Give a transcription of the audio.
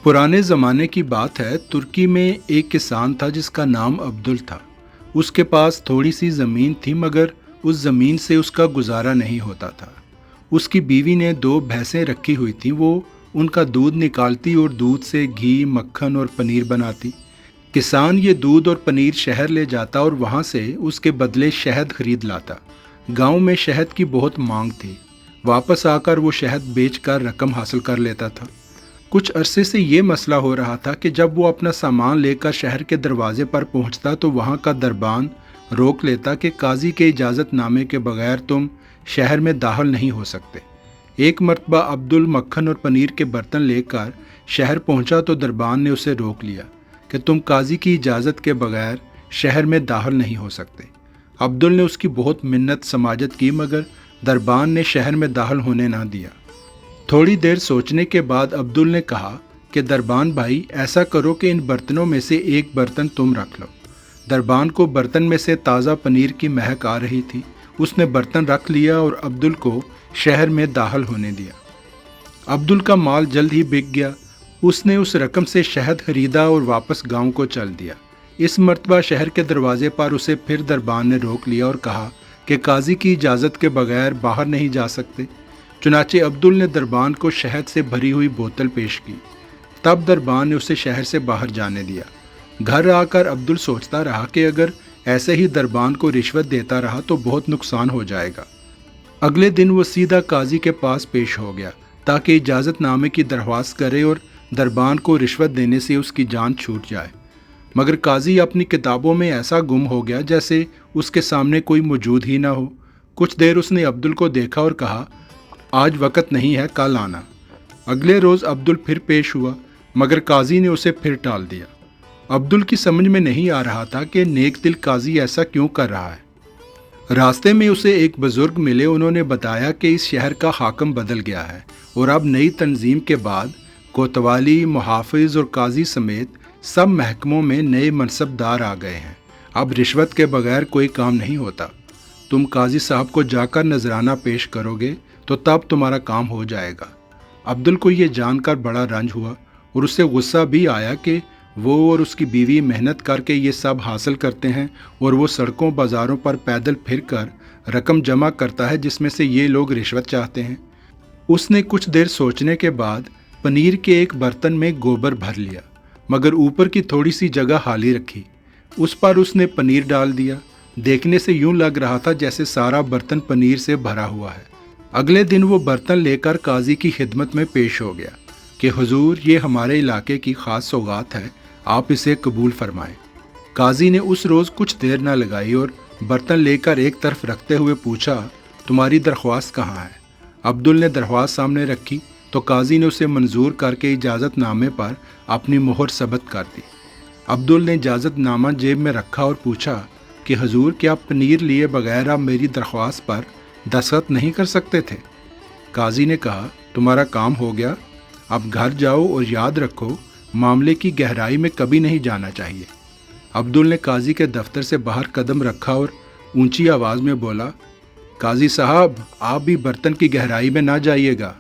पुराने ज़माने की बात है। तुर्की में एक किसान था जिसका नाम अब्दुल था। उसके पास थोड़ी सी ज़मीन थी, मगर उस ज़मीन से उसका गुजारा नहीं होता था। उसकी बीवी ने दो भैंसें रखी हुई थीं। वो उनका दूध निकालती और दूध से घी, मक्खन और पनीर बनाती। किसान ये दूध और पनीर शहर ले जाता और वहाँ से उसके बदले शहद खरीद लाता। गांव में शहद की बहुत मांग थी। वापस आकर वो शहद बेचकर रकम हासिल कर लेता था। कुछ अरसे से ये मसला हो रहा था कि जब वो अपना सामान लेकर शहर के दरवाजे पर पहुंचता तो वहाँ का दरबान रोक लेता कि काजी के इजाज़त नामे के बगैर तुम शहर में दाखिल नहीं हो सकते। एक मर्तबा अब्दुल मक्खन और पनीर के बर्तन लेकर शहर पहुंचा तो दरबान ने उसे रोक लिया कि तुम काजी की इजाज़त के बगैर शहर में दाखिल नहीं हो सकते। अब्दुल ने उसकी बहुत मिन्नत समाजत की, मगर दरबान ने शहर में दाखिल होने ना दिया। थोड़ी देर सोचने के बाद अब्दुल ने कहा कि दरबान भाई, ऐसा करो कि इन बर्तनों में से एक बर्तन तुम रख लो। दरबान को बर्तन में से ताज़ा पनीर की महक आ रही थी। उसने बर्तन रख लिया और अब्दुल को शहर में दाखिल होने दिया। अब्दुल का माल जल्द ही बिक गया। उसने उस रकम से शहद खरीदा और वापस गांव को चल दिया। इस मर्तबा शहर के दरवाजे पर उसे फिर दरबान ने रोक लिया और कहा कि काजी की इजाज़त के बगैर बाहर नहीं जा सकते। चुनाचे अब्दुल ने दरबान को शहद से भरी हुई बोतल पेश की। तब दरबान ने उसे शहर से बाहर जाने दिया। घर आकर अब्दुल सोचता रहा कि अगर ऐसे ही दरबान को रिश्वत देता रहा तो बहुत नुकसान हो जाएगा। अगले दिन वो सीधा काजी के पास पेश हो गया ताकि इजाज़तनामे की दरख्वास्त करे और दरबान को रिश्वत देने से उसकी जान छूट जाए। मगर काजी अपनी किताबों में ऐसा गुम हो गया जैसे उसके सामने कोई मौजूद ही ना हो। कुछ देर उसने अब्दुल को देखा और कहा, आज वक़्त नहीं है, कल आना। अगले रोज़ अब्दुल फिर पेश हुआ, मगर काजी ने उसे फिर टाल दिया। अब्दुल की समझ में नहीं आ रहा था कि नेक दिल काजी ऐसा क्यों कर रहा है। रास्ते में उसे एक बुज़ुर्ग मिले। उन्होंने बताया कि इस शहर का हाकिम बदल गया है और अब नई तंजीम के बाद कोतवाली, मुहाफ़िज़ और काजी समेत सब महकमों में नए मनसबदार आ गए हैं। अब रिश्वत के बगैर कोई काम नहीं होता। तुम काजी साहब को जाकर नजराना पेश करोगे तो तब तुम्हारा काम हो जाएगा। अब्दुल को ये जानकर बड़ा रंज हुआ और उससे गुस्सा भी आया कि वो और उसकी बीवी मेहनत करके ये सब हासिल करते हैं और वो सड़कों बाज़ारों पर पैदल फिरकर रकम जमा करता है जिसमें से ये लोग रिश्वत चाहते हैं। उसने कुछ देर सोचने के बाद पनीर के एक बर्तन में गोबर भर लिया, मगर ऊपर की थोड़ी सी जगह खाली रखी। उस पर उसने पनीर डाल दिया। देखने से यूं लग रहा था जैसे सारा बर्तन पनीर से भरा हुआ है। अगले दिन वो बर्तन लेकर काजी की खिदमत में पेश हो गया कि हुजूर, ये हमारे इलाके की ख़ास सौगात है, आप इसे कबूल फरमाएं। काजी ने उस रोज़ कुछ देर न लगाई और बर्तन लेकर एक तरफ रखते हुए पूछा, तुम्हारी दरख्वास्त कहाँ है? अब्दुल ने दरख्वास्त सामने रखी तो काजी ने उसे मंजूर करके इजाज़तनामे पर अपनी मोहर सबत कर दी। अब्दुल ने इजाज़तनामा जेब में रखा और पूछा कि हुजूर, क्या पनीर लिए बगैर आप मेरी दरख्वास्त पर दस्तखत नहीं कर सकते थे? काजी ने कहा, तुम्हारा काम हो गया, अब घर जाओ और याद रखो, मामले की गहराई में कभी नहीं जाना चाहिए। अब्दुल ने काजी के दफ्तर से बाहर कदम रखा और ऊंची आवाज़ में बोला, काजी साहब, आप भी बर्तन की गहराई में ना जाइएगा।